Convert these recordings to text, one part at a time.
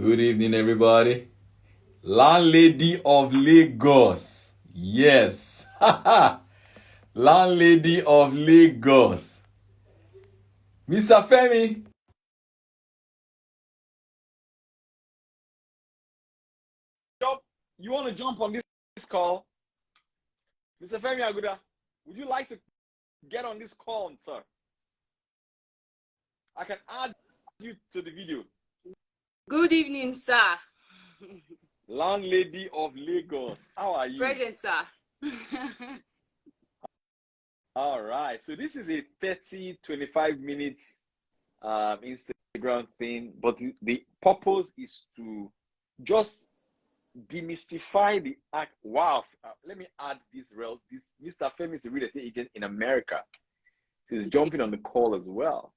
Good evening, everybody. Landlady of Lagos. Yes. Landlady of Lagos. Mr. Femi. You want to jump on this call? Mr. Femi Aguda, would you like to get on this call, sir? I can add you to the video. Good evening, sir. Landlady of Lagos. How are you? Present, sir. All right. So this is a 25 minutes Instagram thing, but the purpose is to just demystify the act. Wow. Let me add this. Mr. Femi is a real estate agent in America. He's jumping on the call as well.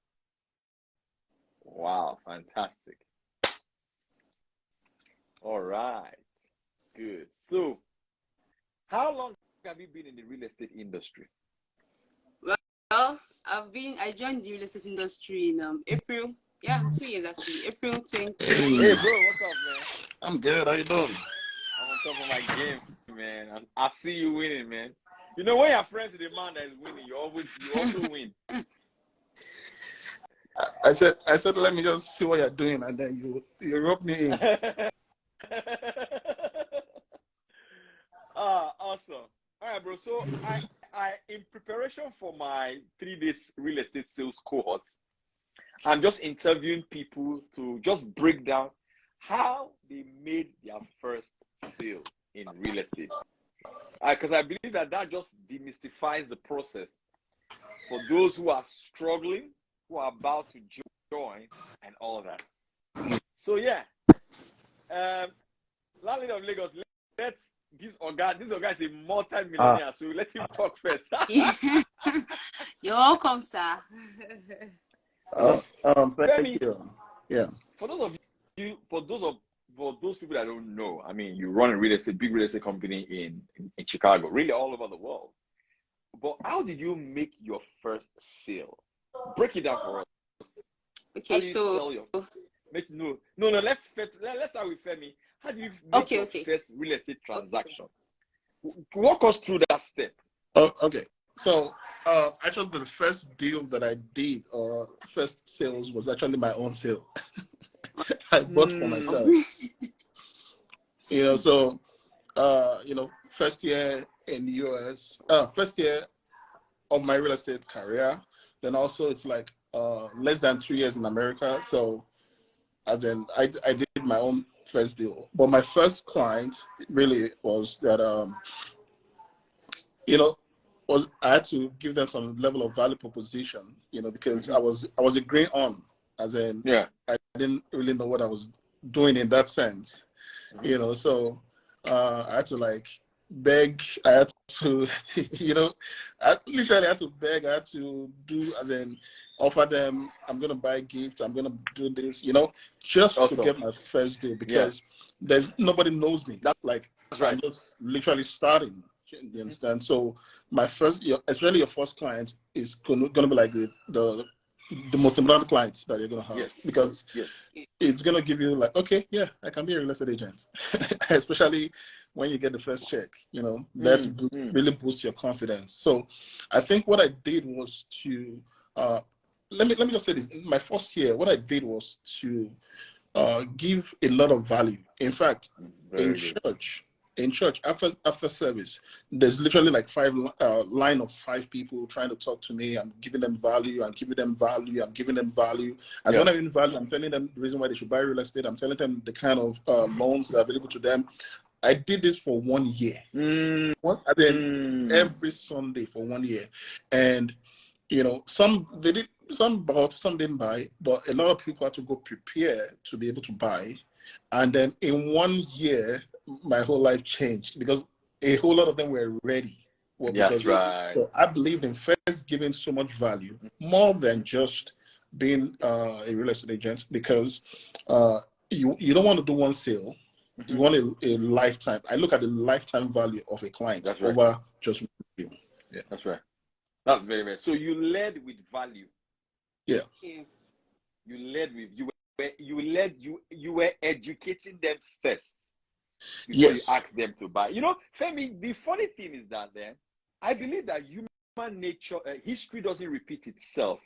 Wow, fantastic. All right, good. So, how long have you been in the real estate industry? Well, I joined the real estate industry in April. Yeah, 2 years actually. April 20. Hey, bro, what's up, man? I'm good. How you doing? I'm on top of my game, man. I see you winning, man. You know, when you're friends with a man that is winning, you also win. I said, let me just see what you're doing, and then you rope me in. Awesome. All right, bro. So I in preparation for my 3 days real estate sales cohorts, I'm just interviewing people to just break down how they made their first sale in real estate. Because I believe that just demystifies the process for those who are struggling, who are about to join, and all that. So yeah, Landlady of Lagos, this Oga is a multi-millionaire, so let him talk first. You're welcome, sir. Thank you. Yeah. For those people that don't know, I mean, you run a big real estate company in Chicago, really all over the world. But how did you make your first sale? Break it down for us. Okay, so let's start with Femi. How do you make your first real estate transaction? Okay. Walk us through that step. Oh, okay. So actually the first deal that I did, or first sales, was actually my own sale. I bought for myself. So first year in the US, first year of my real estate career. Then also it's like less than 2 years in America. So as in I did my own first deal. But my first client really was that I had to give them some level of value proposition, because I was agreeing on, as in I didn't really know what I was doing in that sense. So I had to beg, I had to, I literally had to beg, I had to do, as in offer them, I'm going to buy gifts, I'm going to do this, just to get my first deal, because there's nobody knows me. That's right. I'm just literally starting, you understand? So my first, especially your first client, is going to be like the most important clients that you're going to have, because it's going to give you okay, yeah, I can be a real estate agent, especially when you get the first check, that really boosts your confidence. So I think what I did was to, let me just say this, my first year, what I did was to give a lot of value. In fact, in church, after service, there's literally line of 5 people trying to talk to me. I'm giving them value. I'm giving them value. I'm giving them value. As when I'm giving value, I'm telling them the reason why they should buy real estate. I'm telling them the kind of loans that are available to them. I did this for 1 year. Every Sunday for 1 year. And, some bought, some didn't buy, but a lot of people had to go prepare to be able to buy. And then in 1 year, my whole life changed, because a whole lot of them were ready. That's right. So I believed in first giving so much value, more than just being a real estate agent, because you don't want to do one sale. You want a lifetime. I look at the lifetime value of a client over just one deal. Yeah, that's right. That's very, very. So you led with value. Yeah. You you were educating them first before Yes. you asked them to buy. You know, Femi, the funny thing is that I believe that human nature, history doesn't repeat itself.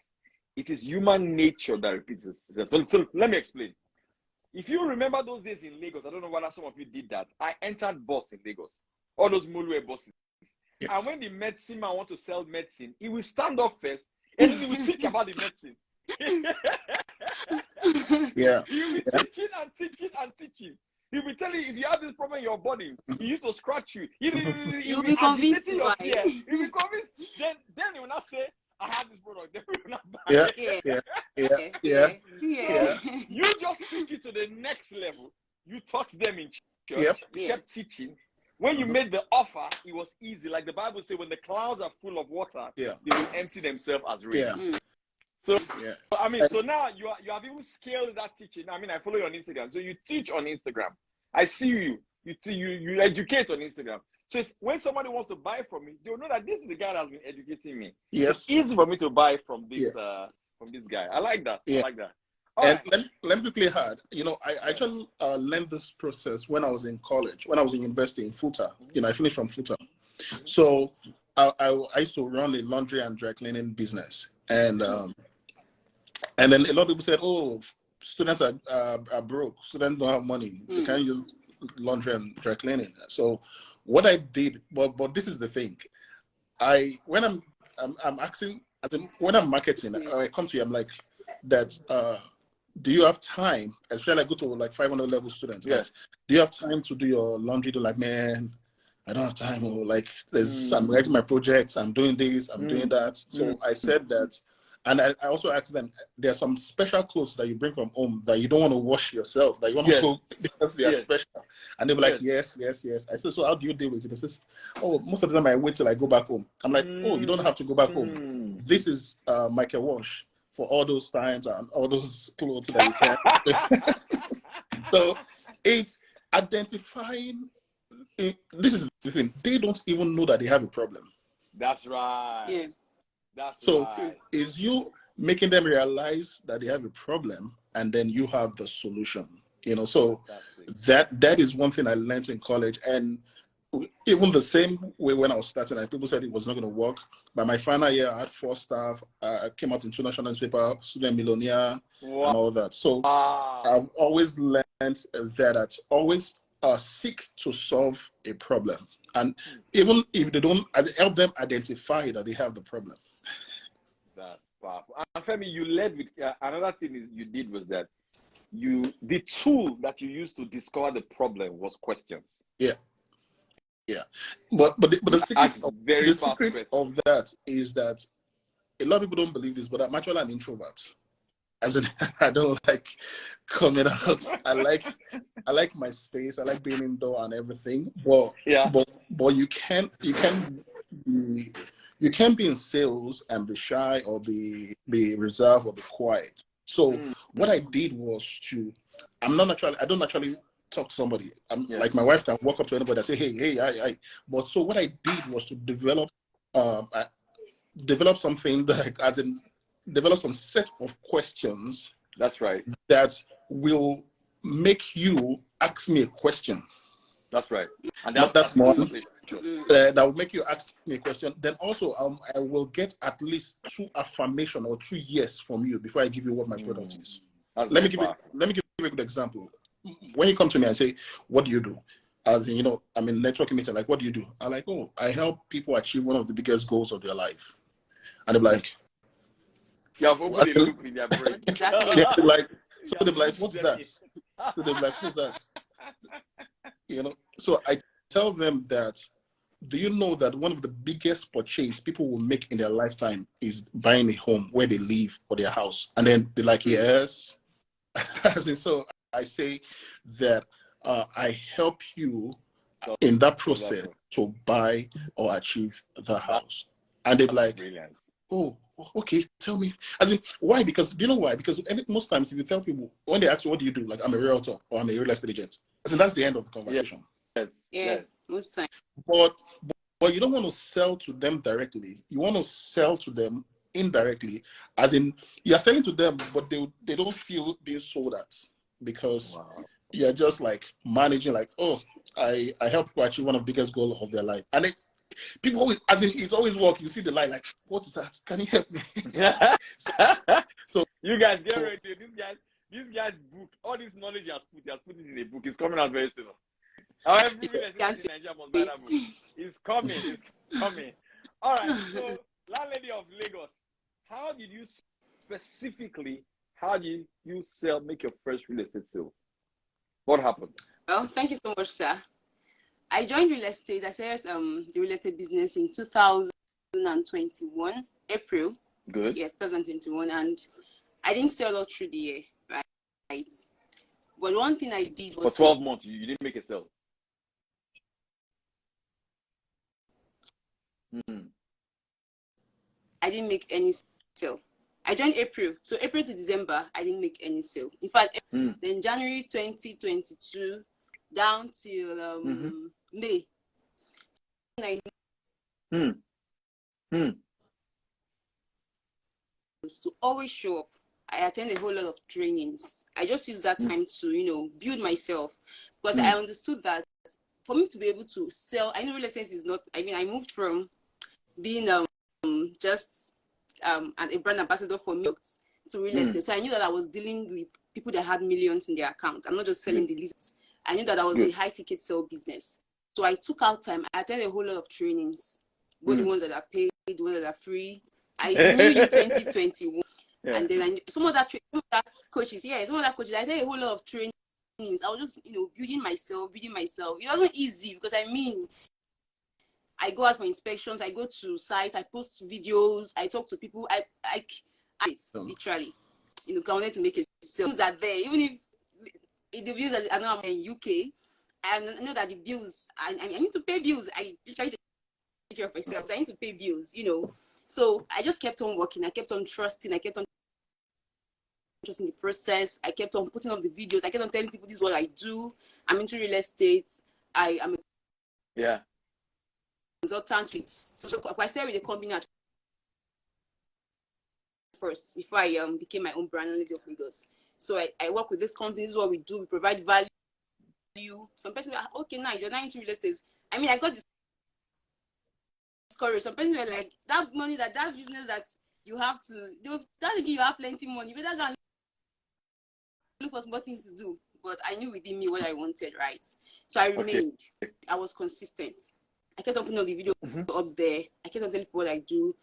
It is human nature that repeats itself. So let me explain. If you remember those days in Lagos, I don't know whether some of you did that. I entered bus in Lagos, all those Mulwe buses. Yeah. And when the medicine man want to sell medicine, he will stand up first and he will teach about the medicine. Yeah. He will be teaching and teaching and teaching. He'll be telling you if you have this problem in your body, he used to scratch you. You'll be convinced your fear. He'll be convinced. Then he will not say, I have this product. Then we will not buy it. Yeah. So you just took it to the next level. You taught them in church. You kept teaching. When you made the offer, it was easy. Like the Bible says, when the clouds are full of water, they will empty themselves as rain. So I mean, so now you have even scaled that teaching. I mean, I follow you on Instagram, so you teach on Instagram. I see you. You educate on Instagram. So it's, when somebody wants to buy from me, they'll know that this is the guy that has been educating me. Yes, it's easy for me to buy from this guy. I like that. I like that. And let me quickly add. You know, I actually learned this process when I was in college, when I was in university in Futa. You know, I finished from Futa. So I used to run a laundry and dry cleaning business, and then a lot of people said, "Oh, students are broke. Students don't have money. They can't use laundry and dry cleaning." So what I did, but this is the thing. When I'm asking, when I'm marketing, I come to you, I'm like, that. Do you have time? Especially I go to like 500 level students. Yes. Like, do you have time to do your laundry? They're like, man, I don't have time. Or like, I'm writing my projects. I'm doing this. I'm doing that. So I said that. And I also asked them, there are some special clothes that you bring from home that you don't want to wash yourself, that you want to cook because they are special. And they were like, yes. I said, so how do you deal with it? They said, oh, most of the time I wait till I go back home. I'm like, oh, you don't have to go back home. This is Michael Wash for all those times and all those clothes that you can. So it's identifying. This is the thing. They don't even know that they have a problem. That's right. Yeah. So is you making them realize that they have a problem, and then you have the solution. You know, so that is one thing I learned in college, and even the same way when I was starting, and people said it was not going to work. By my final year, I had 4 staff. I came out in 2 national newspapers, Student Millionaire, and all that. So I've always learned that always seek to solve a problem, and even if they don't, help them identify that they have the problem. That's powerful. And Femi, you led with another thing you did was that the tool that you used to discover the problem was questions. Yeah. But the secret of that is that a lot of people don't believe this, but I'm actually an introvert. As in, I don't like coming out. I like my space. I like being indoor and everything. But you can't be in sales and be shy or be reserved or be quiet. So what I did was I don't naturally talk to somebody. Like my wife can walk up to anybody and say, hey. But so what I did was to develop something that, develop some set of questions. That's right. That will make you ask me a question. That's right. And that's one. That will make you ask me a question. Then also, I will get at least 2 affirmation or 2 yes from you before I give you what my product is. Let me give you a good example. When you come to me and say, what do you do? As in, I'm in networking meeting, like, what do you do? I'm like, oh, I help people achieve one of the biggest goals of their life. And they're like, look in their brain. They're like, what's that? So they're like, who's that? So I tell them that, do you know that one of the biggest purchase people will make in their lifetime is buying a home where they live or their house? And then they're like, yes. So I say that I help you in that process to buy or achieve the house. And they're like, brilliant. Oh, okay, tell me. As in, why? Because, do you know why? Because most times if you tell people, when they ask you, what do you do? Like, I'm a realtor or I'm a real estate agent. As in, that's the end of the conversation. Yes. Most times. But you don't want to sell to them directly. You want to sell to them indirectly, as in you're selling to them, but they don't feel being sold at, because you're just like managing, like, oh, I help people achieve one of the biggest goals of their life. And then people always, as in, it's always work. You see the line, like, what is that? Can you help me? so you guys get ready. This guy's book, all this knowledge he has put it in a book. It's coming out very soon. However, every in Nigeria must buy that book. It's coming. All right. So, landlady of Lagos, how did you make your first real estate sale? What happened? Well, thank you so much, sir. I joined real estate. I started the real estate business in 2021, April. Good. Yeah, 2021, and I didn't sell all through the year, right? But one thing I did was for 12 months, you didn't make a sale. I didn't make any sale. I joined April, so April to December, I didn't make any sale. In fact, then January 2022 down till May. To always show up. I attend a whole lot of trainings. I just use that time to, build myself, because I understood that for me to be able to sell, I know real estate is not, I moved from being just a brand ambassador for milk to real estate. So I knew that I was dealing with people that had millions in their account. I'm not just selling the lists. I knew that I was a high ticket sale business. So I took out time. I attended a whole lot of trainings, both the ones that are paid, the ones that are free. I knew you 2021. Yeah. And then some of that coaches, I did a whole lot of trainings. I was just, building myself. It wasn't easy, because I go out for inspections, I go to sites, I post videos, I talk to people, I literally, I wanted to make a sale. Bills are there, even if the bills I know I'm in UK, I know that the bills, I need to pay bills. I literally take care of myself, so I need to pay bills, So I just kept on working. I kept on trusting. I kept on trusting the process. I kept on putting up the videos. I kept on telling people, this is what I do. I'm into real estate. I am a consultant. So I started with a company at first before I became my own brand Lady of Lagos. So I work with this company. This is what we do. We provide value. Some person were like, okay, nice. You're not into real estate. I got this. Some people were like, that money, that business that you have to do, that will give you have plenty money. You better go and look for something to do. But I knew within me what I wanted, right? So I remained. I was consistent. I kept on putting up the video up there. I kept on telling people what I do.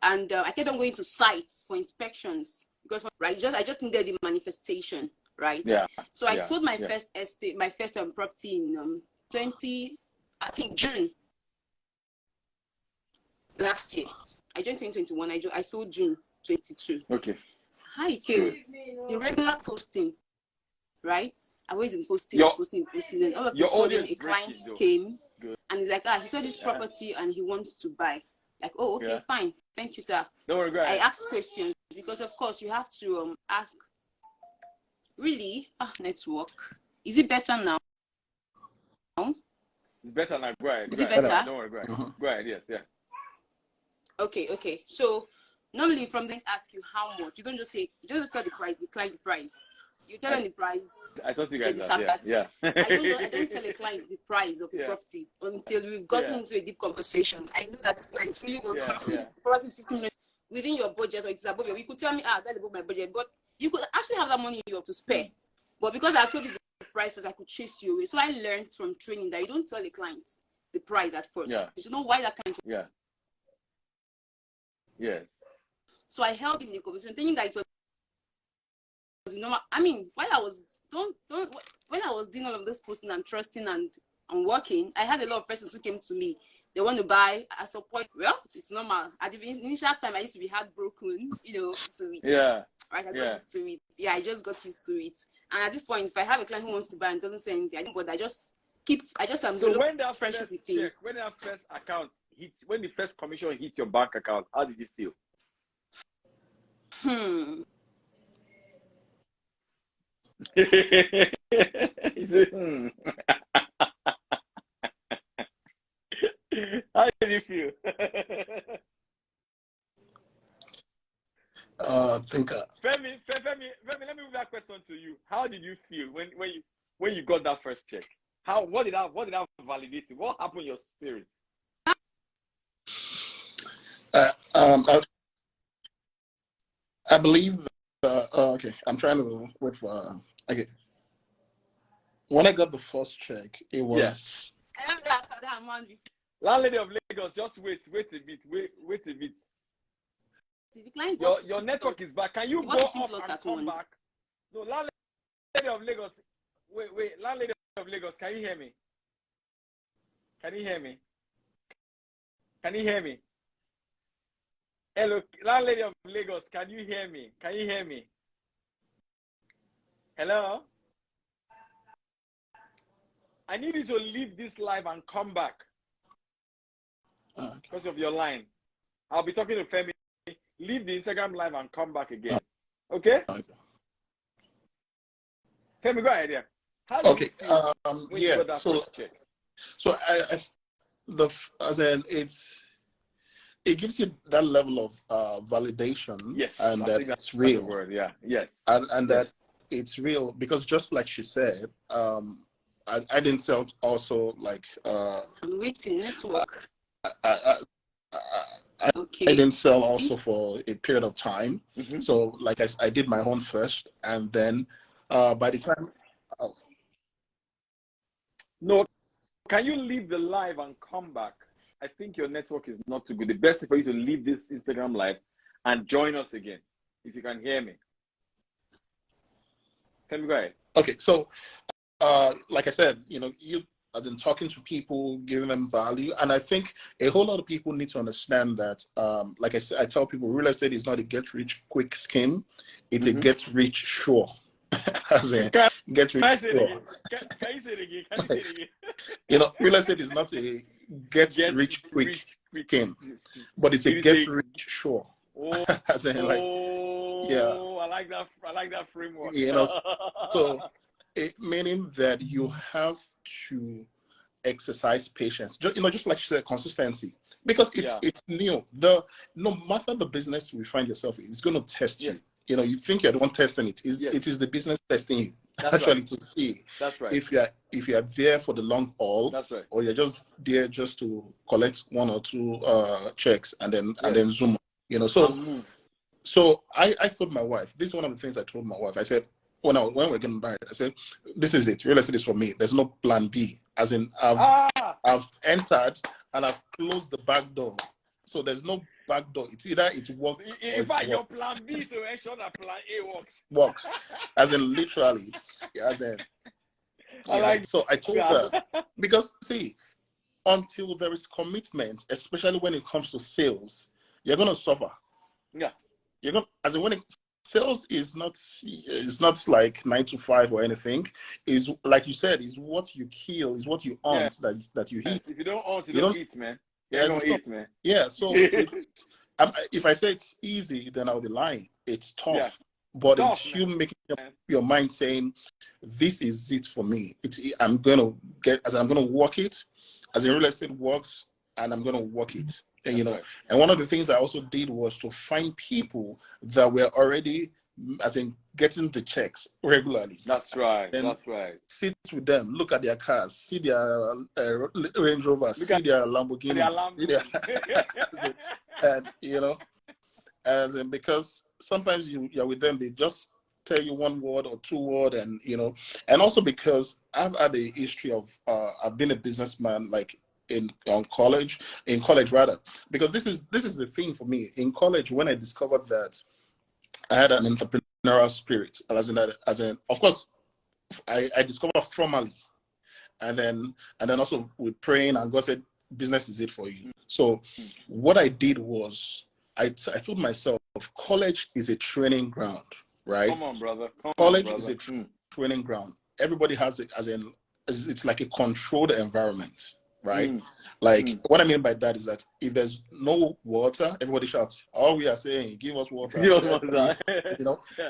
And I kept on going to sites for inspections. Because, right, I just needed the manifestation, right? Yeah. So I sold my first estate, my first property in June. Last year. I joined 2021. I sold June 22. Okay. How it came? The regular posting, right? I always been posting. And all of a sudden, a client came and he's like, he saw this property and he wants to buy. Like, oh, okay, fine. Thank you, sir. Don't worry, I asked questions because, of course, you have to ask. Really? Network. Is it better now? It's better now. Go ahead. Is it better? Don't worry. Go ahead. Go ahead. Yes. Yeah. Okay. So normally from them ask you how much. You don't just say, you don't just tell the client the price. You tell them the price. I thought you guys yeah. I don't tell a client the price of a property until we've gotten into a deep conversation. I know that client really wants the property is 15 minutes within your budget or it's above your. You could tell me, that's above my budget, but you could actually have that money you have to spare. But because I told you the price, because I could chase you away. So I learned from training that you don't tell the client the price at first. Yeah. You know why that client. Yeah. Yes. So I held him in the conversation, thinking that it was normal. While I was when I was doing all of this posting and trusting and working, I had a lot of persons who came to me. They want to buy at some point. Well, it's normal. At the initial time, I used to be heartbroken, to it. Yeah. Right, I got used to it. Yeah, I just got used to it. And at this point, if I have a client who wants to buy and doesn't say anything, I don't bother. I just So when that friendship with him. When that first account hits, when the first commission hits your bank account, how did you feel? How did you feel? thinker. Femi, let me move that question to you. How did you feel when you got that first check? What did that validate you? What happened in your spirit? I believe that, okay, I'm trying to wait for, okay. When I got the first check, it was... Landlady of Lagos, just wait a bit. Your network is back. Can you go off and come back? No, Landlady of Lagos, wait, Landlady of Lagos, can you hear me? Can you hear me? Hello, Landlady of Lagos, can you hear me? Hello? I need you to leave this live and come back. Because of your line. I'll be talking to Femi. Leave the Instagram live and come back again. Okay? Femi, go ahead. Yeah. How do you feel when you got that first check? So as in it gives you that level of validation. Yes, and that it's real. Word, yeah. Yes. And that it's real, because just like she said, I didn't sell also like I'm waiting, network. I didn't sell also for a period of time. So like I did my own first, and then by the time no, can you leave the live and come back? I think your network is not too good. The best is for you to leave this Instagram live and join us again, if you can hear me. Can we go ahead? Okay, so like I said, you as in talking to people, giving them value, and I think a whole lot of people need to understand that. Like I said, I tell people, real estate is not a get rich quick scheme; it's a get rich sure. As in, get rich sure. Can you say it again? Real estate is not a get rich quick scheme, but it's a get rich sure. As in, like, yeah, I like that framework. So meaning that you have to exercise patience. Just like you said, consistency, because it's new. No matter the business we find yourself in, it's going to test you. You think you're the one testing it. It is the business testing you. That's actually right. To see if you are there for the long haul, or you're just there just to collect one or two checks and then zoom. So I told my wife, this is one of the things I told my wife. I said, when we're getting married, I said, this is it. Real estate is for me. There's no plan B. As in, I've entered and I've closed the back door. So there's no back door. It's either it works. In fact, your plan B is to ensure that plan A works. As in, literally. As in, so I told her, because see, until there is commitment, especially when it comes to sales, you're gonna suffer. Yeah. You're gonna, as in, sales is not like 9 to 5 or anything. Is like you said, is what you kill, is what you earn that you eat. If you don't earn, you don't eat, man. You don't eat, man. Yeah. So if I say it's easy, then I'll be lying. It's tough. Yeah. But it's you making your mind saying, this is it for me. I'm gonna work it, as in real estate works, and I'm gonna work it. And, and one of the things I also did was to find people that were already, as in, getting the checks regularly. That's right. Sit with them, look at their cars, see their Range Rovers, see their Lamborghini. And as in, because sometimes you're with them, they just tell you one word or two word, and and also because I've had a history of I've been a businessman, like in college, because this is the thing for me in college. When I discovered that I had an entrepreneurial spirit, as in of course I discovered formally, and then also with praying, and God said, business is it for you. So what I did was I told myself, college is a training ground, right? Come on, brother. College is a training ground. Everybody has it, it's like a controlled environment, right? What I mean by that is that if there's no water, everybody shouts. All we are saying, give us water.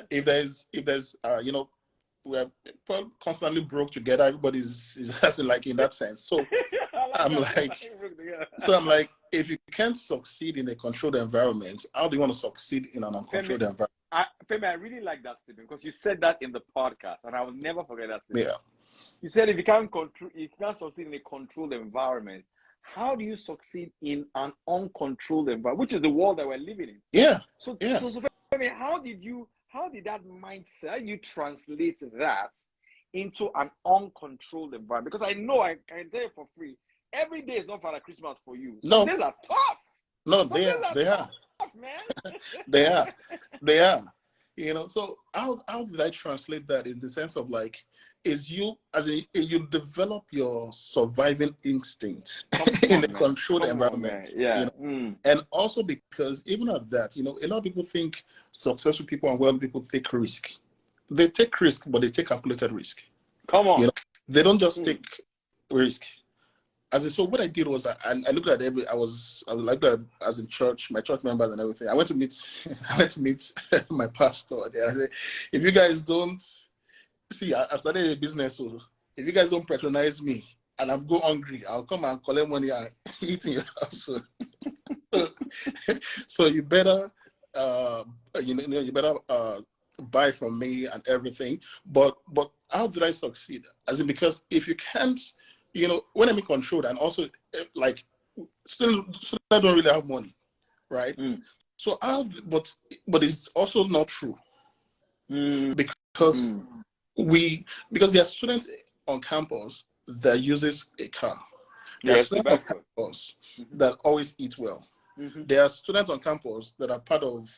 If there's we are constantly broke together. Everybody's like in that sense. So I'm like, if you can't succeed in a controlled environment, how do you want to succeed in an uncontrolled environment? Femi, I really like that statement because you said that in the podcast, and I will never forget that statement. Yeah. You said if you can't succeed in a controlled environment, how do you succeed in an uncontrolled environment, which is the world that we're living in? Yeah. So Femi, how did that mindset, how do you translate that into an uncontrolled environment? Because I know I can tell you for free, every day is not Father Christmas for you. Some days are tough. No, they are. Man. They are. So how did I translate that in the sense of like, you develop your surviving instinct in a controlled environment. And also because even at that, a lot of people think successful people and wealthy people take risk. They take risk, but they take calculated risk. Come on. They don't just take risk. So what I did was I looked at I was like that as in church, my church members and everything. I went to meet my pastor there. I said, if you guys don't see, I started a business, so if you guys don't patronize me and I'm go hungry, I'll come and collect money and eat in your house. So you better buy from me and everything. But how did I succeed? As in, because if you can't, when I'm in control, and also like students don't really have money, right? So but it's also not true because there are students on campus that uses a car. There are students on campus that always eat well. There are students on campus that are part of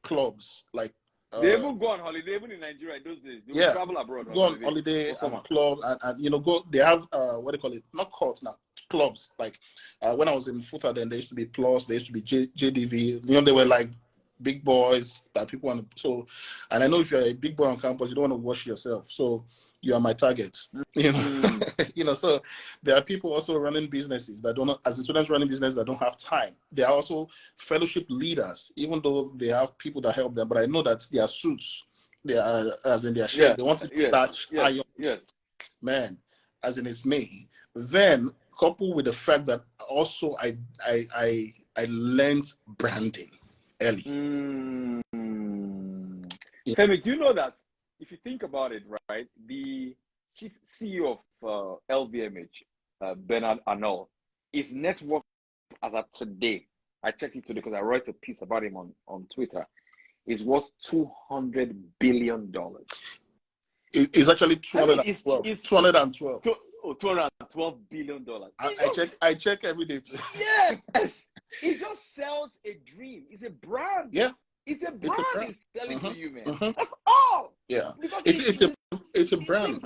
clubs like. They even go on holiday, even in Nigeria those days. They will travel abroad. Go on holiday and club and go. They have what do you call it? Not courts now, clubs. Like when I was in Futa, then there used to be Plus, there used to be JDV. They were like big boys that people want to. So, and I know if you're a big boy on campus, you don't want to wash yourself. So you are my target. So there are people also running businesses that don't, as the students running business that don't have time. They are also fellowship leaders, even though they have people that help them. But I know that their suits, they are as in their shape. They want to touch iron. Man, as in it's me. Then coupled with the fact that also I learned branding early. Femi, do you know that if you think about it, right, the chief CEO of LVMH, Bernard Arnault, his net worth as of today, I checked it today because I wrote a piece about him on Twitter, is worth $200 billion. It's actually 212. It's 212. $212 billion. I check every day. Yes. It just sells a dream. It's a brand. Yeah. It's a brand it's selling to you, man. That's all. Yeah. Because it's a brand. It's a brand.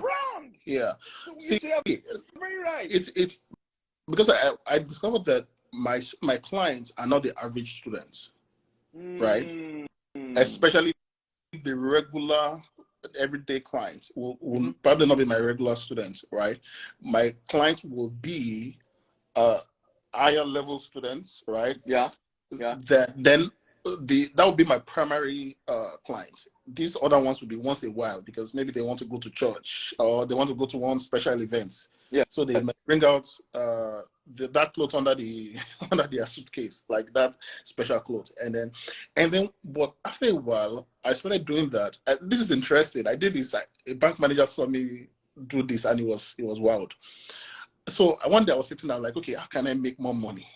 Yeah. So very right. It's because I discovered that my clients are not the average students. Right? Especially the regular everyday clients will probably not be my regular students, right? My clients will be higher level students, right? Yeah. That would be my primary clients. These other ones would be once a while because maybe they want to go to church or they want to go to one special events. Yeah. So they might bring out that clothes under their suitcase, like that special clothes, and then. But after a while, I started doing that. This is interesting. I did this. A bank manager saw me do this, and it was wild. So one day I was sitting there like, okay, how can I make more money?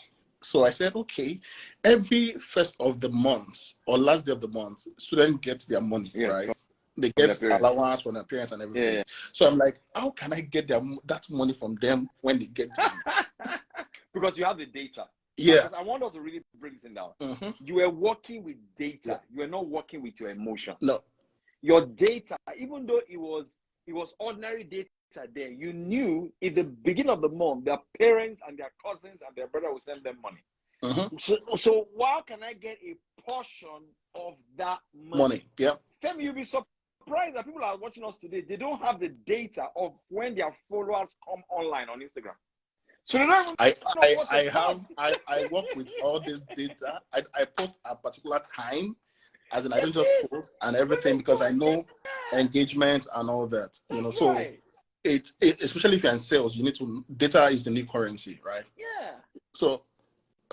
So I said, okay, every first of the month or last day of the month, student gets their money, right? They get allowance from their parents and everything. So I'm like, how can I get that money from them when they get money? Because you have the data. Yeah. Because I want us to really break this down. You were working with data. Yeah. You were not working with your emotion. No. Your data, even though it was ordinary data there, you knew in the beginning of the month, their parents and their cousins and their brother will send them money. So how can I get a portion of that money? Yeah. Femi, you'll be surprised that people are watching us today. They don't have the data of when their followers come online on Instagram. So I work with all this data. I post a particular time, as in I don't just post and everything because I know engagement and all that. So right. It especially if you're in sales, you need to data is the new currency, right? Yeah. So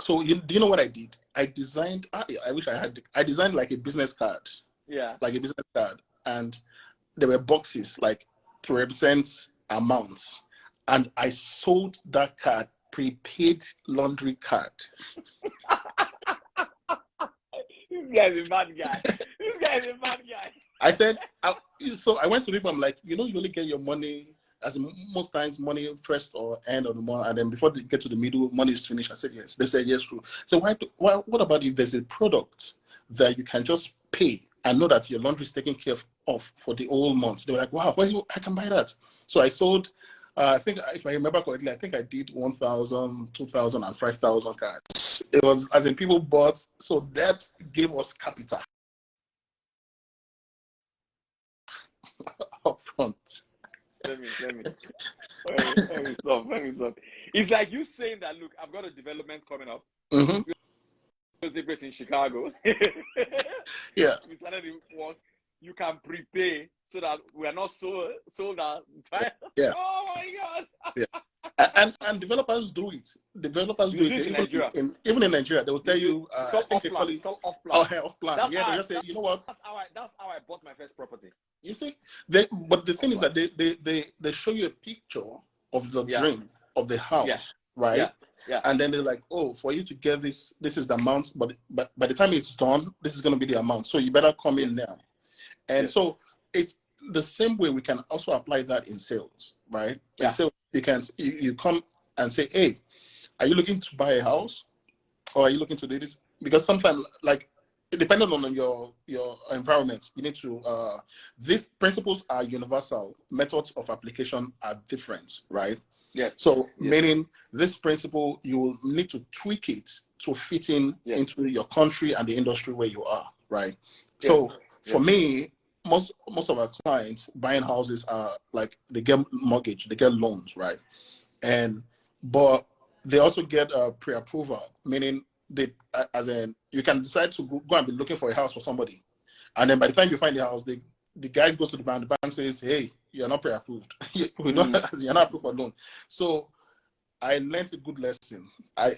So do you know what I did? I designed. I wish I had. I designed like a business card. Yeah. Like a business card, and there were boxes like to represent amounts, and I sold that card, prepaid laundry card. This guy's a bad guy. This guy's a bad guy. I said, so I went to people. I'm like, you only get your money, as most times money first or end of the month, and then before they get to the middle, money is finished. I said yes. They said yes, true. So what about if there's a product that you can just pay and know that your laundry is taken care of for the whole month? They were like, wow, I can buy that. So I sold. I think, if I remember correctly, I think I did 1,000, 2,000, and 5,000 cards. It was, as in, people bought, so that gave us capital up front. Let me stop. It's like you saying that, look, I've got a development coming up. Mm-hmm. In Chicago. Yeah. We started the work. You can prepay so that we are not sold out. Yeah. Oh my God. Yeah. And developers do it. Developers do it. In Nigeria. Even in Nigeria, they will tell you. It's called off-plan. Off-plan. Yeah, they just say, you know what? That's how I bought my first property. You see, but the thing is that they show you a picture of the dream of the house, right? Yeah. And then they're like, oh, for you to get this is the amount, but by the time it's done, this is going to be the amount. So you better come in now. And so it's the same way we can also apply that in sales, right? Yeah. In sales, you come and say, hey, are you looking to buy a house, or are you looking to do this? Because sometimes, like, depending on your environment, you need to. These principles are universal. Methods of application are different, right? Yes. So meaning this principle, you will need to tweak it to fit into your country and the industry where you are, right? So for me, most of our clients buying houses are like, they get mortgage, they get loans, right? But they also get pre-approval, meaning as in, you can decide to go and be looking for a house for somebody, and then by the time you find the house, the guy goes to the bank says, hey, you're not pre-approved. You're not approved for loan. So I learned a good lesson.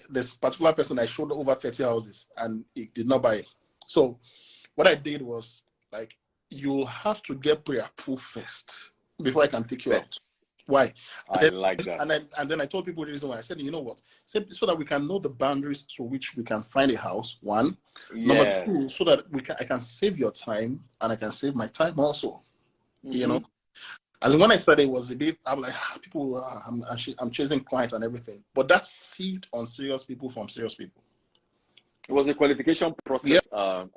This particular person, I showed over 30 houses and he did not buy it. So what I did was, like, you'll have to get pre-approved first before I can take you out. Why? Like that. And then I told people the reason why. I said, you know what? So that we can know the boundaries to which we can find a house, one. Number two, so that I can save your time and I can save my time also. Mm-hmm. You know? As in, when I started, it was a bit, I'm like, people, I'm chasing clients and everything. But that saved unserious people from serious people. It was a qualification process for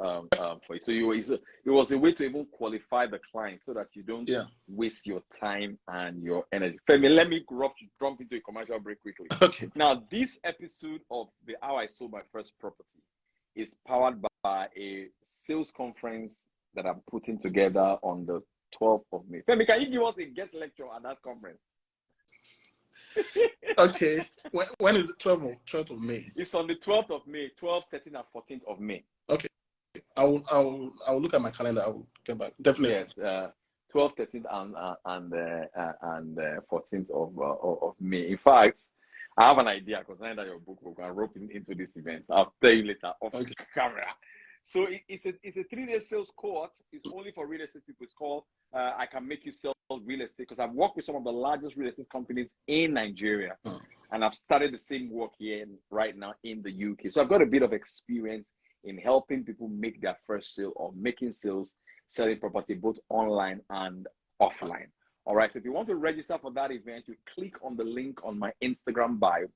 you. So it was a way to even qualify the client so that you don't waste your time and your energy. Femi, let me jump into a commercial break quickly. Okay. Now, this episode of the How I Sold My First Property is powered by a sales conference that I'm putting together on the 12th of May. Femi, can you give us a guest lecture at that conference? Okay. When is it? 12th of May? It's on the 12th of May, 12th, 13th, and 14th of May. Okay. I will look at my calendar. I will get back. Definitely. Yes. 12th, 13th, and 14th of May. In fact, I have an idea concerning that your book will go rope into this event. I'll tell you later off camera. So it's a 3-day sales cohort. It's only for real estate people. It's called I Can Make You Sell Real Estate, because I've worked with some of the largest real estate companies in Nigeria, and I've started the same work here right now in the UK. So I've got a bit of experience in helping people make their first sale or making sales, selling property both online and offline. All right. So if you want to register for that event, you click on the link on my Instagram bio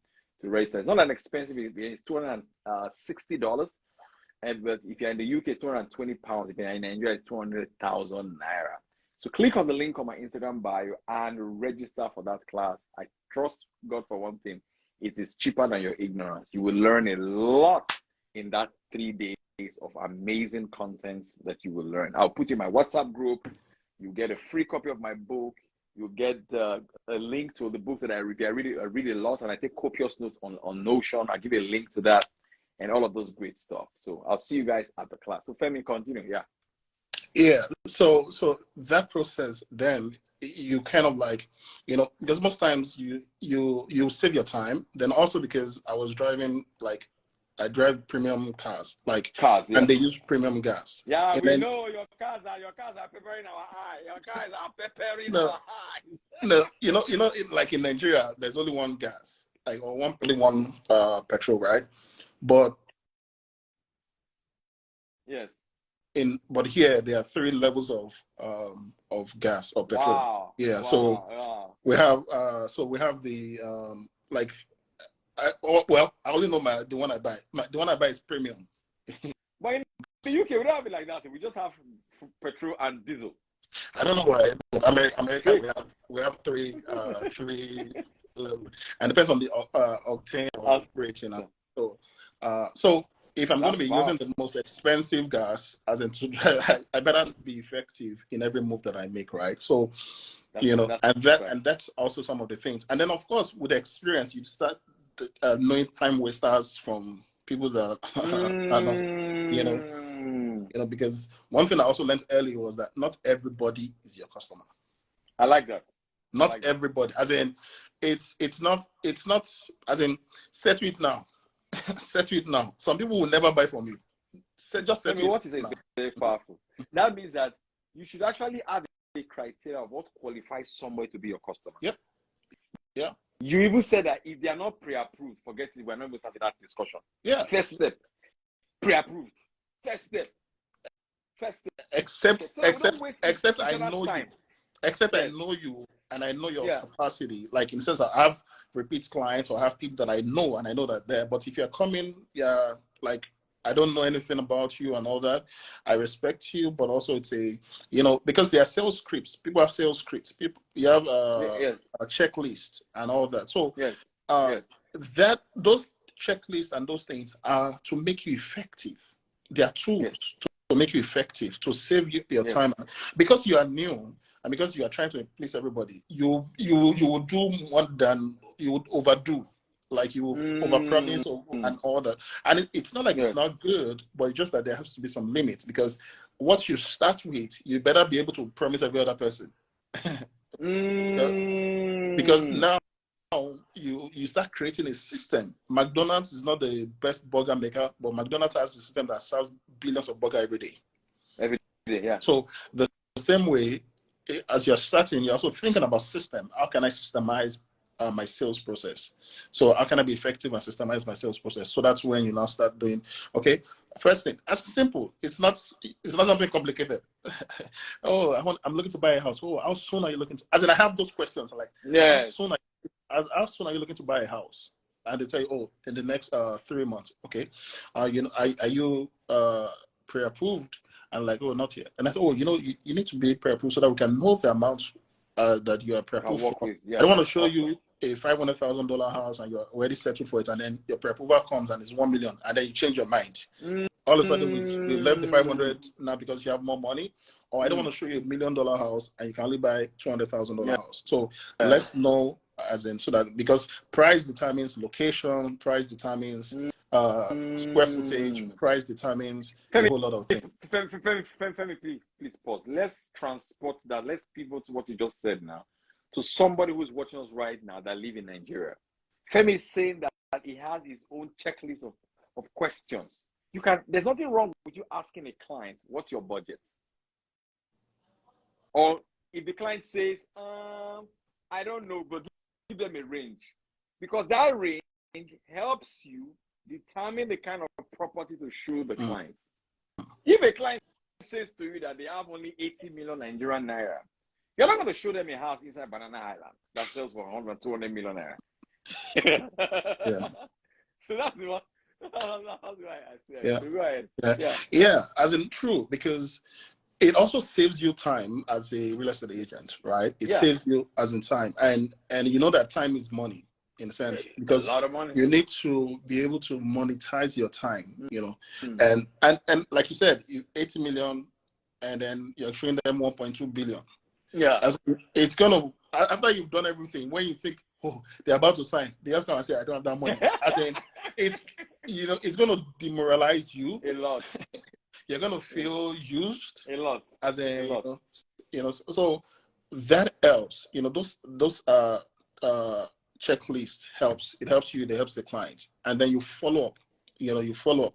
to register. It's not an expensive event. It's $260. But if you're in the UK, it's £220. If you're in Nigeria, it's 200,000 naira. So click on the link on my Instagram bio and register for that class. I trust God for one thing. It is cheaper than your ignorance. You will learn a lot in that 3 days of amazing content that you will learn. I'll put in my WhatsApp group. You get a free copy of my book. You get a link to the book that I read. I read a lot, and I take copious notes on Notion. I'll give you a link to that and all of those great stuff. So I'll see you guys at the class. So Femi, continue. Yeah. So that process, then you kind of like, because most times you save your time. Then also because I was driving like I drive premium cars, like cars, and they use premium gas. Yeah, and we then, know your cars are peppering our eye. Your cars are peppering no, our eyes. no, like in Nigeria, there's only one gas, like or only one petrol, right? But yes. But here there are 3 levels of gas or petrol. Wow. Yeah. Wow. So Yeah. we have the like I only know the one I buy. The one I buy is premium. But in the UK, we don't have it like that. We just have petrol and diesel. I don't know why. America, we have three, and depends on the octane or rating. So if I'm going to be using the most expensive gas, as in I better be effective in every move that I make, right? So and that's also some of the things. And then of course with experience, you start knowing time wasters from people that are not, because one thing I also learned early was that not everybody is your customer. I like that. Not everybody. As in, it's not as in settle it now. Settle it now. Some people will never buy from you. Just settle it. What is very powerful? That means that you should actually have a criteria of what qualifies somebody to be your customer. Yep. Yeah. You even said that if they are not pre-approved, forget it. We're not going to start that discussion. Yeah. First step, pre-approved. First step. Except I know you. Except I know you and I know your capacity. Like in the sense that I have repeat clients or I have people that I know and I know that there. But if you're coming, like I don't know anything about you and all that, I respect you, but also it's because there are sales scripts. People have sales scripts. You have a checklist and all that. So that those checklists and those things are to make you effective. They are tools to make you effective, to save you your time. Because you are new and because you are trying to please everybody, you will do more than you would overdo. Like you overpromise and all that. And it's not like it's not good, but it's just that there has to be some limits, because what you start with, you better be able to promise every other person. Because now you start creating a system. McDonald's is not the best burger maker, but McDonald's has a system that serves billions of burgers every day. Every day, yeah. So the same way, as you're starting, you're also thinking about system. How can I systemize my sales process? So how can I be effective and systemize my sales process? So that's when you now start doing, okay, first thing, that's simple. It's not something complicated. I'm looking to buy a house. Oh, how soon are you looking to? As in, I have those questions like, how soon are you looking to buy a house? And they tell you, in the next 3 months. Okay, are you pre-approved? And like, not yet. And I thought, you need to be pre-approved so that we can know the amount that you are pre-approved for. I don't want to show you a $500,000 house and you're already settled for it, and then your pre-approval comes and it's $1 million, and then you change your mind. All of a sudden, we left the 500 now because you have more money. Or I don't want to show you $1 million house and you can only buy $200,000 house. So let's know, as in, so that, because price determines location, price determines square footage, price determines a whole lot of things. Femi, please pause. Let's transport that. Let's pivot to what you just said now to somebody who's watching us right now that live in Nigeria. Femi is saying that he has his own checklist of questions. There's nothing wrong with you asking a client, what's your budget? Or if the client says, I don't know, but give them a range. Because that range helps you determine the kind of property to show the client. If a client says to you that they have only 80 million Nigerian naira, you're not going to show them a house inside Banana Island that sells for 100, 200 million naira. So that's the one. That's why I said. So go ahead. Yeah, as in true, because it also saves you time as a real estate agent, right? It saves you as in time, and you know that time is money in a sense, because a lot of money. You need to be able to monetize your time, and like you said, 80 million, and then you're showing them 1.2 billion. Yeah, it's gonna, after you've done everything, when you think, they're about to sign, they just come and say, I don't have that money. And then it's gonna demoralize you a lot. You're gonna feel used a lot. As so that helps. Those checklists helps. It helps you. It helps the client, and then you follow up. you follow up.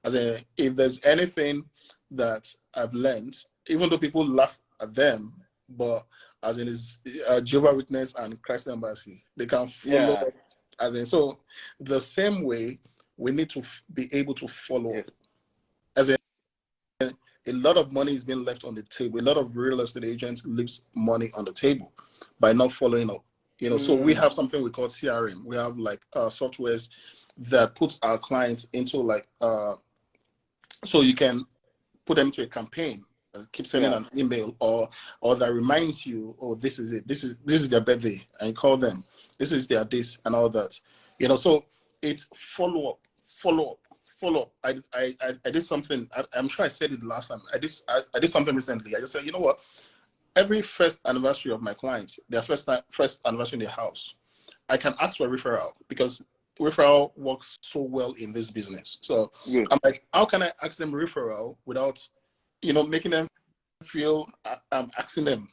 As in, if there's anything that I've learned, even though people laugh at them, but as in is Jehovah's Witness and Christ Embassy, they can follow up. As in, so the same way we need to be able to follow up. As in, a lot of money is being left on the table. A lot of real estate agents leaves money on the table by not following up. So we have something we call CRM. We have like softwares that puts our clients into like so you can put them to a campaign, keep sending an email or that reminds you, oh, this is it. This is their birthday, and you call them. This is their this and all that. So it's follow up. I did something. I'm sure I said it last time. I did something recently. I just said, you know what? Every first anniversary of my clients, their first anniversary in their house, I can ask for a referral because referral works so well in this business. So I'm like, how can I ask them referral without, making them feel I'm asking them?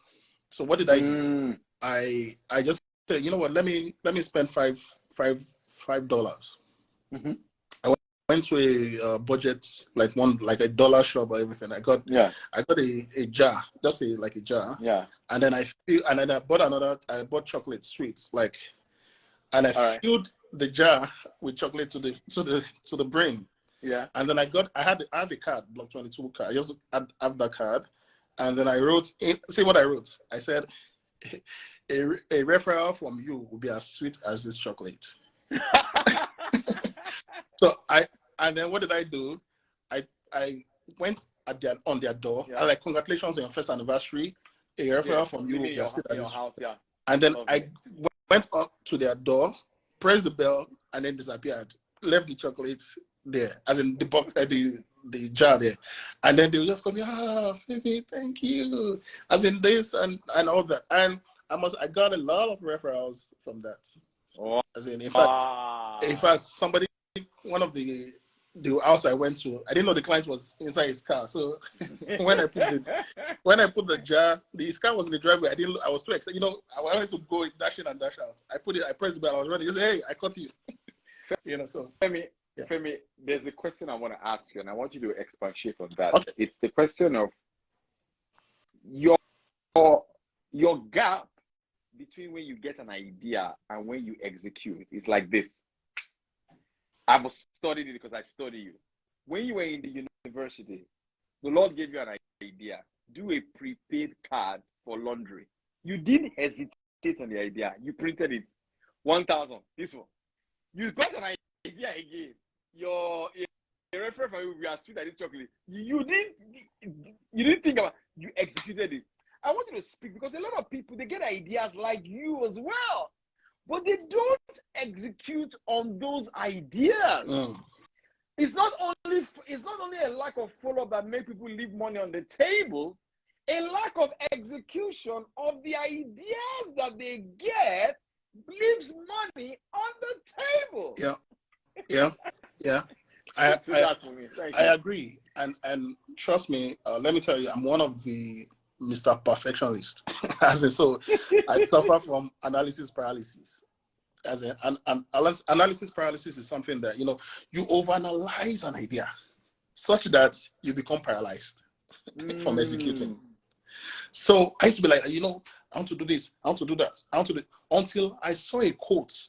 So what did I do? I just said, you know what? Let me spend $5. Mm-hmm. I went to a budget like a dollar shop or everything. I got a jar, just a jar. Yeah. And then I bought chocolate sweets and I filled the jar with chocolate to the brim. Yeah. And then I have a card, Block 22 card. I just have that card. And then I wrote, see what I wrote. I said, a referral from you will be as sweet as this chocolate. And then what did I do? I went on their door. I like, congratulations on your first anniversary. A referral from you will be as sweet as this house. Yeah. And then I went up to their door, pressed the bell, and then disappeared. Left the chocolate there, as in the box, the jar there. And then they will just call me, Phoebe, thank you. As in this and all that. And I got a lot of referrals from that. Oh. As in fact, somebody, one of the house I went to, I didn't know the client was inside his car. So when I put the jar, his car was in the driveway. I was too excited. I wanted to go dash in and dash out. I pressed the bell. I was ready. He said, hey, I caught you. So. Femi, there's a question I want to ask you, and I want you to expatiate on that. Okay. It's the question of your gap between when you get an idea and when you execute. It's like this. I've studied it because I study you. When you were in the university, the Lord gave you an idea. Do a prepaid card for laundry. You didn't hesitate on the idea. You printed it. 1,000. This one. You got an idea again. Your reference for you, we are sweet at this chocolate. You didn't think about. You executed it. I want you to speak because a lot of people, they get ideas like you as well, but they don't execute on those ideas. It's not only a lack of follow-up that makes people leave money on the table. A lack of execution of the ideas that they get leaves money on the table. Yeah. I agree. And trust me, let me tell you, I'm one of the Mr. Perfectionist. So I suffer from analysis paralysis. Analysis paralysis is something that, you overanalyze an idea such that you become paralyzed from executing. So I used to be like, I want to do this, I want to do that, I want to do it, until I saw a quote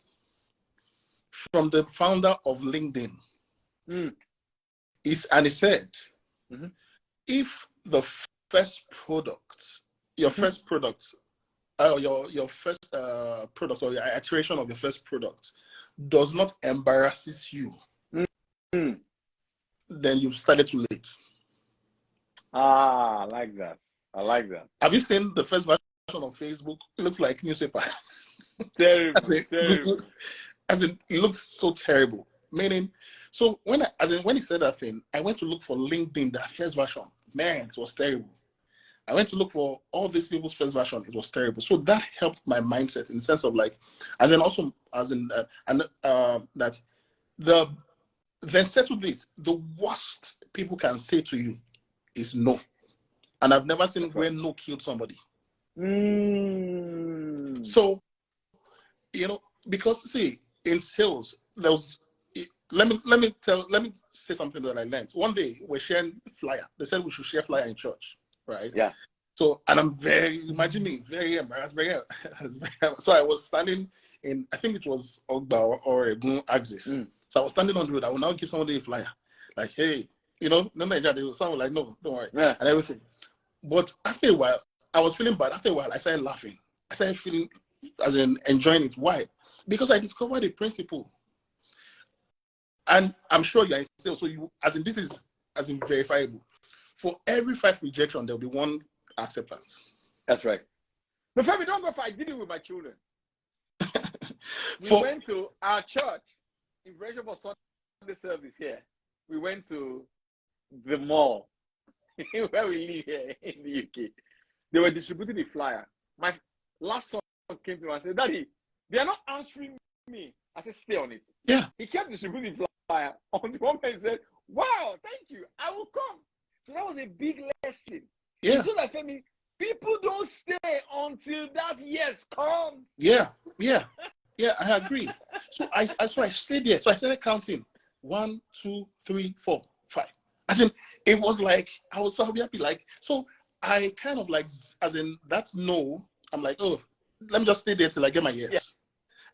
from the founder of LinkedIn. And he said, if the first product, your first product, your first product or your iteration of your first product does not embarrasses you, then you've started too late. I like that. Have you seen the first version of Facebook? It looks like newspaper. Terrible. It looks so terrible. Meaning, so when he said that thing, I went to look for LinkedIn, that first version. Man, it was terrible. I went to look for all these people's first version. It was terrible. So that helped my mindset in the sense of and then also then settle this. The worst people can say to you is no. And I've never seen where no killed somebody. So, because see, in sales, let me say something that I learned. One day we're sharing flyer. They said we should share flyer in church, right? Yeah. So, and I'm imagine me, very embarrassed, so I was standing in, I think it was Ogba or Egun axis. So I was standing on the road. I will now give somebody a flyer, like, hey, no, Nigeria, they will sound like, no, don't worry, and everything. But after a while, I was feeling bad. After a while, I started laughing. I started feeling, as in enjoying it. Why? Because I discovered a principle. And I'm sure you're in sales, so you, as in, this is as in verifiable. For every 5 rejection, there'll be 1 acceptance. That's right. But Femi, don't go for, I did it with my children. We went to our church in preparation for Sunday service here. We went to the mall where we live here in the UK. They were distributing the flyer. My last son came to me and said, Daddy, they are not answering me. I said, stay on it. Yeah. He kept distributing the flyer. On the moment he said, wow, thank you. I will come. So that was a big lesson. Yeah. So that Femi, people don't stay until that yes comes. Yeah. I agree. So I stayed there. So I started counting 1, 2, 3, 4, 5. As in, it was like I was so happy. Like, so I kind of like, as in that no, I'm like, oh, let me just stay there till I get my yes. Yeah.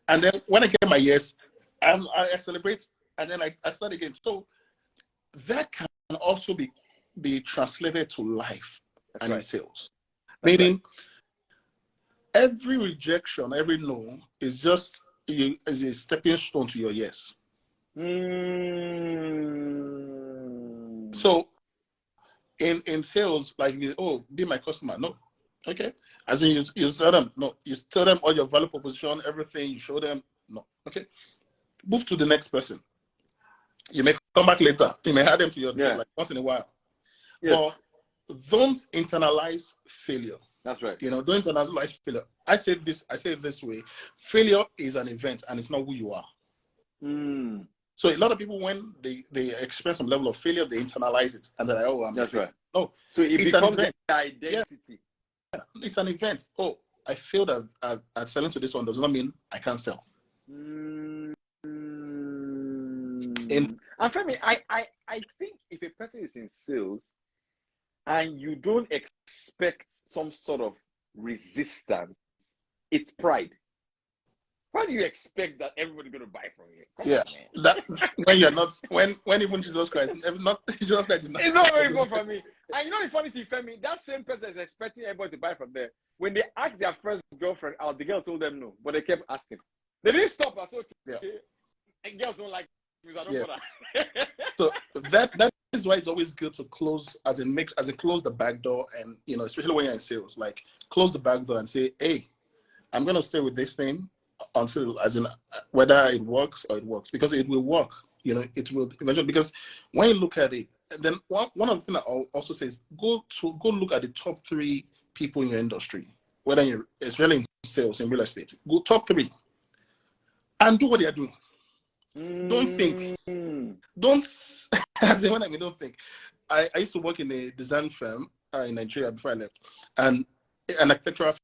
And then when I get my yes, I celebrate, and then I start again. So that can also be translated to life. That's and right. In sales. That's meaning right. Every rejection, every no is just is a stepping stone to your yes. So in sales, like, oh, be my customer. No. Okay. As in you tell them, no. You tell them all your value proposition, everything, you show them, no. Okay. Move to the next person. You may come back later. You may add them to your job like once in a while. Yes. But don't internalize failure. That's right. Don't internalize failure. I say it this way. Failure is an event and it's not who you are. So a lot of people, when they experience some level of failure, they internalize it and they're like, oh, that's right. No. So it becomes an identity. Yeah. It's an event. Oh, I failed at selling to this one does not mean I can't sell. And Femi, I think if a person is in sales and you don't expect some sort of resistance, it's pride. Why do you expect that everybody's going to buy from you? Come on, that when you're not, when even Jesus Christ, not Jesus Christ is not. It's not very good for me. And the funny thing, Femi, that same person is expecting everybody to buy from there. When they asked their first girlfriend out, the girl told them no, but they kept asking. They didn't stop us. Okay. Yeah. And girls don't like me, I don't bother. So that is why it's always good to close, as in close the back door, and especially when you're in sales, like close the back door and say, hey, I'm gonna stay with this thing until, as in, whether it works or it works, because it will work. It will eventually, because when you look at it, then one of the things I also say is go look at the top 3 people in your industry, whether you're especially in sales, in real estate. Go top 3 and do what they are doing. Don't think. Don't. As in, when I mean don't think. I used to work in a design firm in Nigeria before I left, and an architectural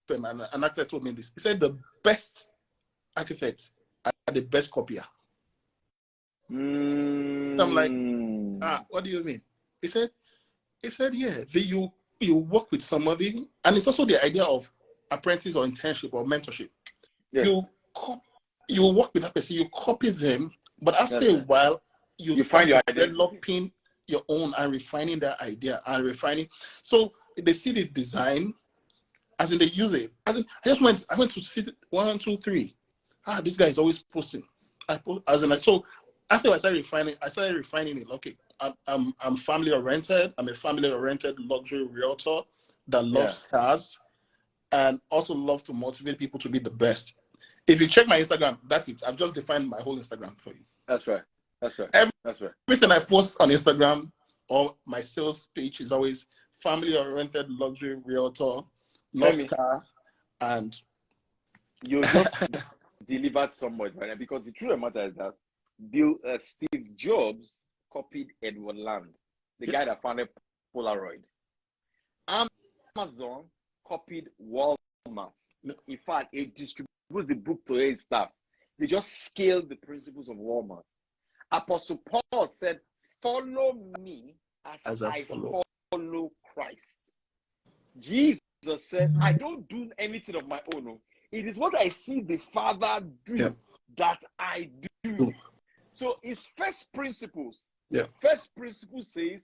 firm, and an architect told me this. He said the best architects are the best copier. I'm like, what do you mean? He said, yeah, you work with somebody, and it's also the idea of apprentice or internship or mentorship. Yes. You work with that person, you copy them, but after a while, you find your identity, developing your own and refining that idea and refining. So they see the design, as in they use it. As in, I went to see 1, 2, 3. This guy is always posting. So after I started refining it. Okay, I'm family oriented. I'm a family oriented luxury realtor that loves cars and also love to motivate people to be the best. If you check my Instagram, that's it. I've just defined my whole Instagram for you. That's right. That's right. Everything I post on Instagram or my sales page is always family-oriented luxury realtor, loves car, and you just delivered so much, right? Because the truth of the matter is that Steve Jobs copied Edward Land, the guy that founded Polaroid. Amazon copied Walmart. In fact, it distributes the book to its staff. They just scaled the principles of Walmart. Apostle Paul said, follow me as I follow Christ. Jesus said, I don't do anything of my own. It is what I see the Father do that I do. So it's first principles. First principle says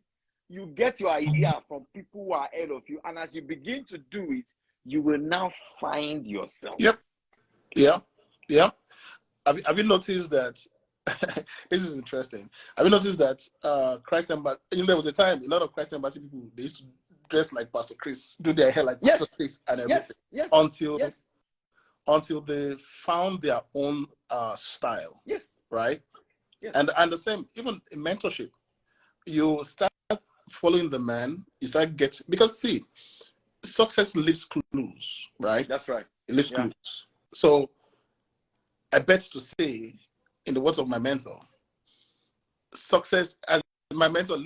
you get your idea from people who are ahead of you, and as you begin to do it, you will now find yourself. Have you noticed that? This is interesting. Have you noticed that Christ Embassy? There was a time a lot of Christ Embassy people, they used to dress like Pastor Chris, do their hair like Pastor Chris, and everything. Until they found their own style. Right. And the same, even in mentorship, you start following the man. You start getting, because see, success leaves clues, right? That's right. It leaves clues. So I bet to say, in the words of my mentor, success, and my mentor,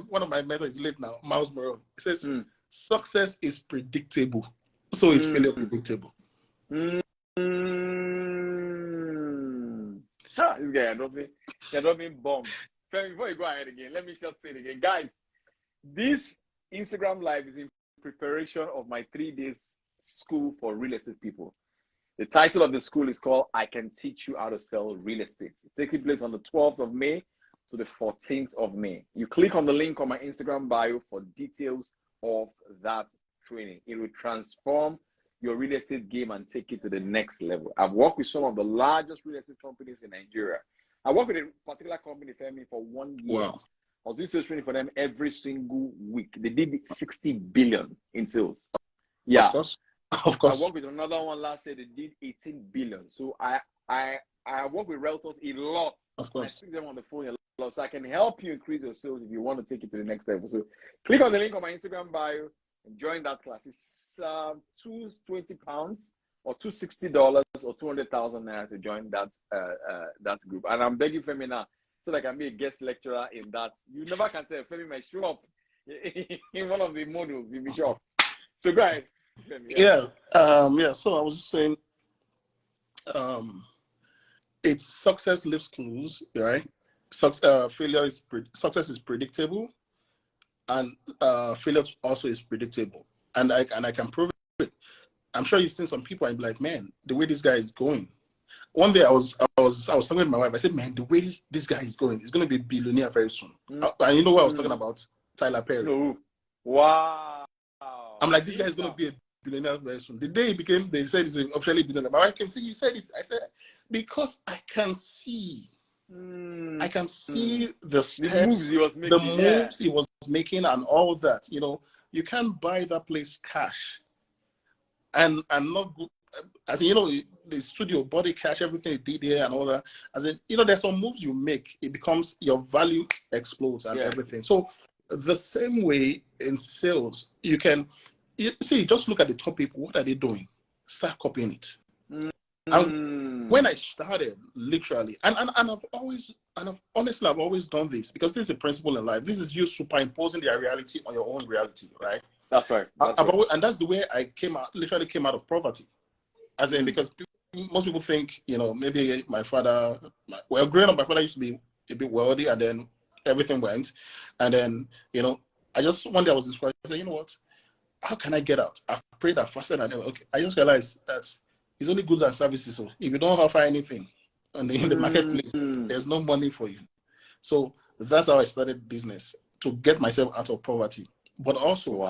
one of my mentors is late now, Miles Moreau. He says, success is predictable. So is failure predictable. This guy, I don't mean bomb. Before you go ahead again, let me just say it again. Guys, this Instagram Live is in preparation of my 3 days school for real estate people. The title of the school is called I Can Teach You How to Sell Real Estate. It's taking place on the 12th of May to the 14th of May. You click on the link on my Instagram bio for details of that training. It will transform your real estate game and take it to the next level. I've worked with some of the largest real estate companies in Nigeria. I worked with a particular company, Femi, for 1 year. Wow. I was doing sales training for them every single week. They did 60 billion in sales. Yeah. Of course. I worked with another one last year. They did 18 billion. So I work with realtors a lot. Of course. I speak to them on the phone a lot. So I can help you increase your sales if you want to take it to the next level. So click on the link on my Instagram bio and join that class. It's £220 or $260 or 200,000 naira to join that group. And I'm begging Femi now so that I can be a guest lecturer in that. You never can tell. Femi might show up in one of the modules. You'll be shocked. So go ahead. So I was just saying, it's success leaves clues, right? Success is predictable, and failure also is predictable, and I can prove it. I'm sure you've seen some people and be like, man, the way this guy is going. One day I was talking with my wife. I said, man, the way this guy is going, he's going to be a billionaire very soon. And you know what I was talking about? Tyler Perry. No. Wow. I'm like, this guy is going to be a billionaire very soon. The day they said he's officially billionaire. My wife came, see, you said it. I said, because I can see. I can see the steps, the moves he was making and all that. You can't buy that place cash and not good. As in, the studio, body cash, everything you did there and all that. As in, there's some moves you make, it becomes, your value explodes and everything. So the same way in sales, you just look at the top people. What are they doing? Start copying it. And when I started, literally, and I've always done this, because this is a principle in life. This is you superimposing their reality on your own reality, right? That's right. And that's the way I literally came out of poverty. As in, because most people think, maybe my father, growing up, my father used to be a bit wealthy, and then everything went. And then, I just, one day I was describing, I said, you know what? How can I get out? I've prayed, I've fasted, and okay, I just realized that it's only goods and services. So if you don't offer anything in the marketplace, there's no money for you. So that's how I started business, to get myself out of poverty. But also,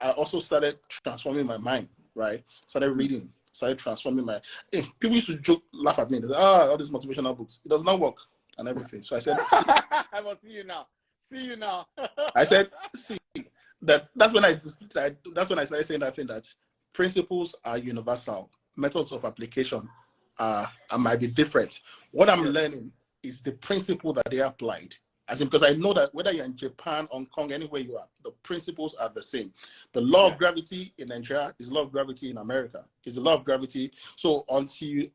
I also started transforming my mind, right? Started reading, started transforming my... People used to laugh at me. They say, all these motivational books. It does not work and everything. So I said... I will see you now. See you now. I said, see, that's when I started saying that thing, that principles are universal. Methods of application might be different. What I'm learning is the principle that they applied. Because I know that whether you're in Japan, Hong Kong, anywhere you are, the principles are the same. The law of gravity in Nigeria is law of gravity in America. It's the law of gravity. So if you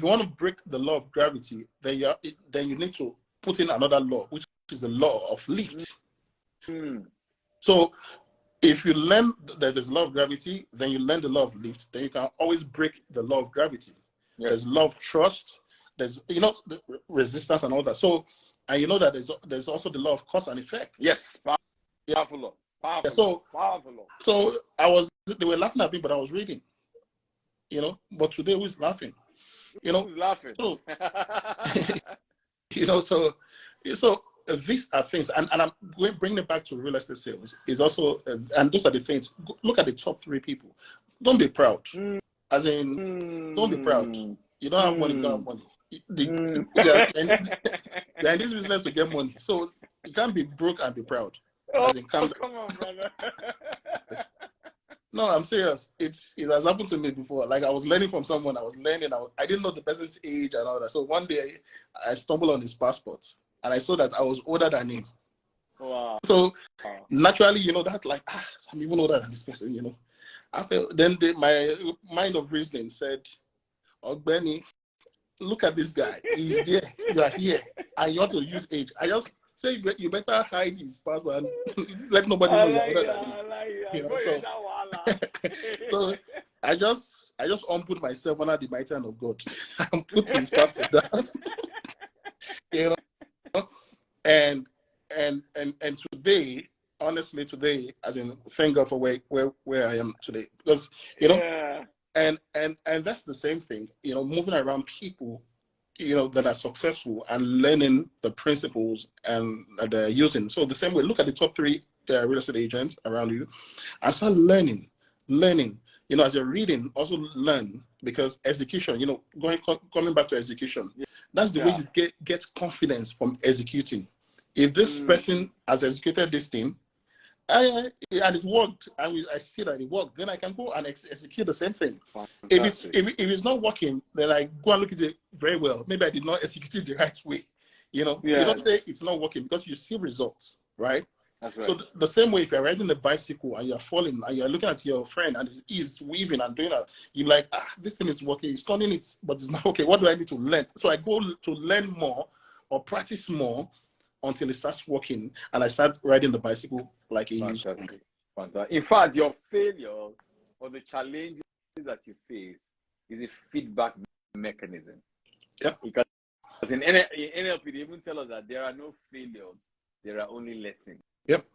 want to break the law of gravity, then you need to put in another law, which is the law of lift. So if you learn that there's law of gravity, then you learn the law of lift, then you can always break the law of gravity. There's law of trust, there's the resistance and all that. So And you know that there's also the law of cause and effect. Yes, powerful law. Powerful law. So they were laughing at me, but I was reading. You know, but today who's laughing? You know, who's laughing? So, you know, so these are things, and I'm bringing it back to real estate sales. Is also, and those are the things. Look at the top 3 people. Don't be proud. As in, don't be proud. You don't have money. You don't have money. You're in this business to get money, so you can't be broke and be proud. Come on, brother. No, I'm serious. It has happened to me before. Like I was learning from someone. I didn't know the person's age and all that. So one day I stumbled on his passport and I saw that I was older than him. Wow. So naturally, you know, that like, I'm even older than this person, you know. I felt then my mind of reasoning said, "Oh, Benny, look at this guy. He's there. You are here, and you want to use age." I just say you better hide his passport and let nobody know you're older than him. You know, so I just humbled myself under the mighty hand of God and put his passport down. You know, and today, honestly, as in thank God for where I am today, because you know, and that's the same thing. You know, moving around people, you know, that are successful and learning the principles and that they're using. So the same way, look at the top 3 real estate agents around you and start learning. You know, as you're reading, also learn, because execution, you know, coming back to execution, that's the way you get confidence from executing. If this person has executed this thing, and it worked, I see that it worked, then I can go and execute the same thing. If it's not working, then I go and look at it very well. Maybe I did not execute it the right way. You know, you don't say it's not working because you see results, right? That's right. So the same way, if you're riding a bicycle and you're falling and you're looking at your friend and he's weaving and doing that, you're like, this thing is working, he's turning it, but it's not okay. What do I need to learn? So I go to learn more or practice more until it starts working, and I start riding the bicycle like he used to. Fantastic. In fact, your failure or the challenges that you face is a feedback mechanism. Yep. Because in NLP, they even tell us that there are no failures, there are only lessons. Yep.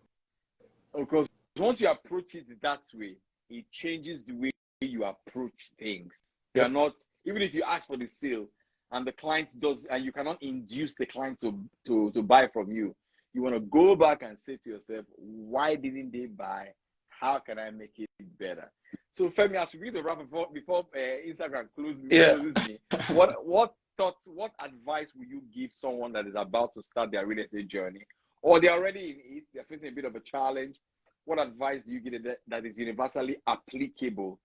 Because once you approach it that way, it changes the way you approach things. You are not, even if you ask for the sale, and the client does, and you cannot induce the client to buy from you. You want to go back and say to yourself, why didn't they buy? How can I make it better? So Femi, as we begin to wrap up before Instagram closes me, what thoughts, what advice would you give someone that is about to start their real estate journey, or they're already in it, they're facing a bit of a challenge? What advice do you give that is universally applicable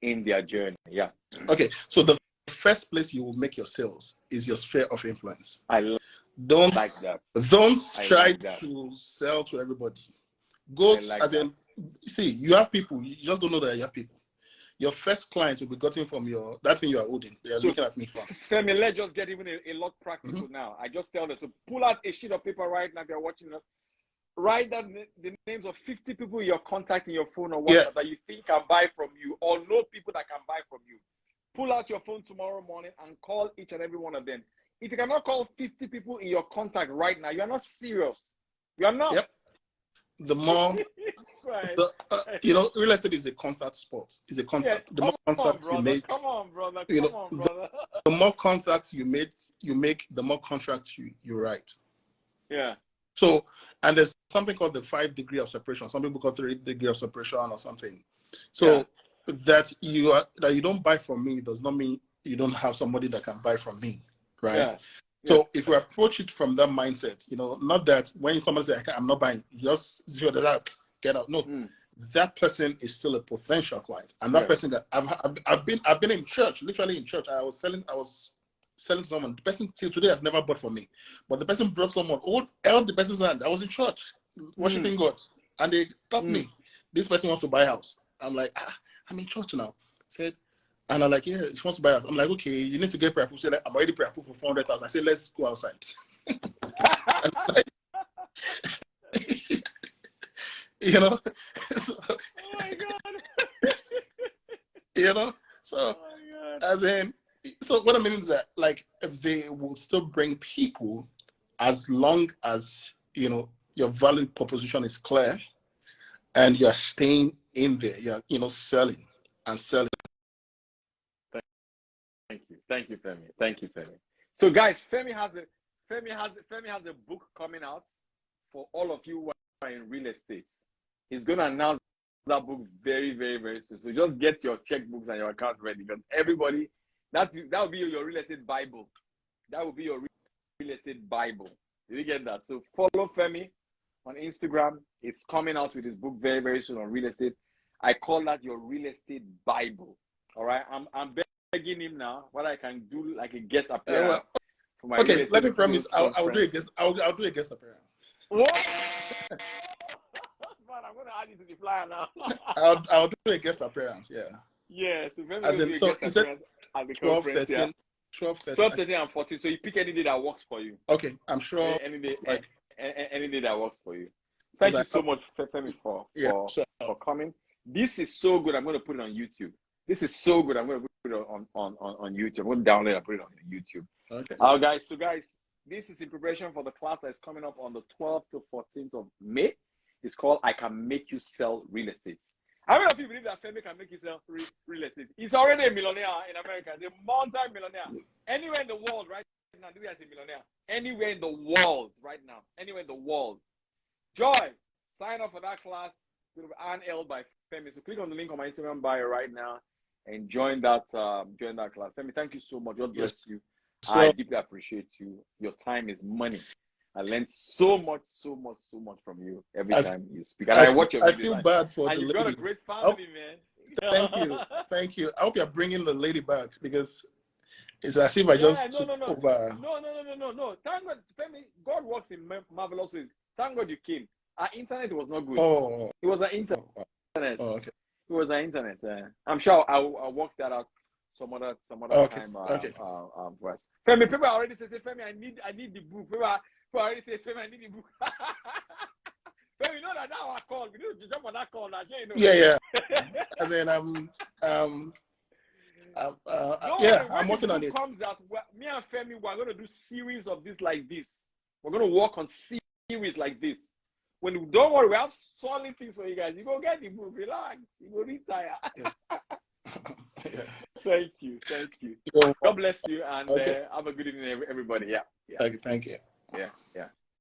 in their journey? Yeah. Okay, so the first place you will make your sales is your sphere of influence. Don't like that. Don't try to sell to everybody. Go see, you have people, you just don't know that you have people. Your first clients will be gotten from that thing you are holding. They are looking at me from. Femi, let's just get even a lot practical now. I just tell them to pull out a sheet of paper right now if you're watching us. Write down the names of 50 people you're contacting your phone or WhatsApp that you think can buy from you, or know people that can buy from you. Pull out your phone tomorrow morning and call each and every one of them. If you cannot call 50 people in your contact right now, you are not serious. You are not. Yep. The more, you know, real estate is a contact sport. It's a contact. The more contacts you make, come on, brother. The more contacts you make, the more contracts you write. Yeah. So, and there's something called the 5 degree of separation. Some people call it 3 degree of separation or something. So that you don't buy from me does not mean you don't have somebody that can buy from me, right? Yeah. So if you approach it from that mindset, you know, not that when somebody says I'm not buying, just zero that out, get out. No, that person is still a potential client, and that person that I've been in church, literally in church. I was selling to someone. The person till today has never bought from me, but the person brought someone, held the person's hand. I was in church worshiping God, and they told me this person wants to buy a house. I'm like, I'm in church now. Said, and I'm like, yeah, he wants to buy a house. I'm like, okay, you need to get pre-approved. Say, like, I'm already pre-approved for 400,000. I said, let's go outside. You know? Oh my God. You know? So, as in, so what I mean is that, like, they will still bring people as long as, you know, your value proposition is clear and you're staying in there, you're, you know, selling and selling. Thank you, Femi. Thank you, Femi. So guys, Femi has a book coming out for all of you who are in real estate. He's going to announce that book very, very, very soon. So just get your checkbooks and your account ready, because everybody, that will be your real estate Bible. That will be your real estate Bible. Did you get that? So follow Femi on Instagram. He's coming out with his book very, very soon on real estate. I call that your real estate Bible. All right. I'm begging him now what I can do, like a guest appearance for my okay, let me promise I'll do a guest appearance. What? Man, I'm gonna add you to the flyer now. I'll do a guest appearance, yeah. Yeah, so maybe as in, so is it 12, 13, 12, 13, and 14. So you pick any day that works for you. Okay, I'm sure. Any day, like any day that works for you. Thank you so much, Femi, for coming. This is so good. I'm going to put it on YouTube. This is so good. I'm going to put it on YouTube. I'm going to download it and put it on YouTube. Okay. Guys. So guys, this is in preparation for the class that is coming up on the 12th to 14th of May. It's called I Can Make You Sell Real Estate. How many of you believe that Femi can make you sell real estate? He's already a millionaire in America. He's a multi-millionaire. Anywhere in the world right now, this guy's a millionaire. Anywhere in the world right now. Anywhere in the world. Joy, sign up for that class. It will be handheld by Femi. So click on the link on my Instagram bio right now and join that class. Femi, thank you so much. God bless you. So, I deeply appreciate you. Your time is money. I learned so much from you every time you speak. And I watch your videos. I feel bad for the lady. You've got a great family, man. Thank you. I hope you're bringing the lady back, because it's as if I just No. over. No. Thank God, Femi, God works in marvelous ways. Thank God you came. Our internet was not good. Oh. It was our internet. Oh, okay. It was our internet. I'm sure I'll work that out some other time. Okay. Femi, people already say, Femi, I need the book. People already say, Femi, I need the book. Femi, you know that now our call. We need to jump on that call now. You know? Yeah. As in, I'm working on it. Comes out, me and Femi, we're going to do series of this like this. We're going to work on series like this. Don't worry, we have solid things for you guys. You go get the book, relax. You go retire. Yes. Yeah. Thank you. God bless you, and have a good evening, everybody. Yeah. Thank you. Yeah.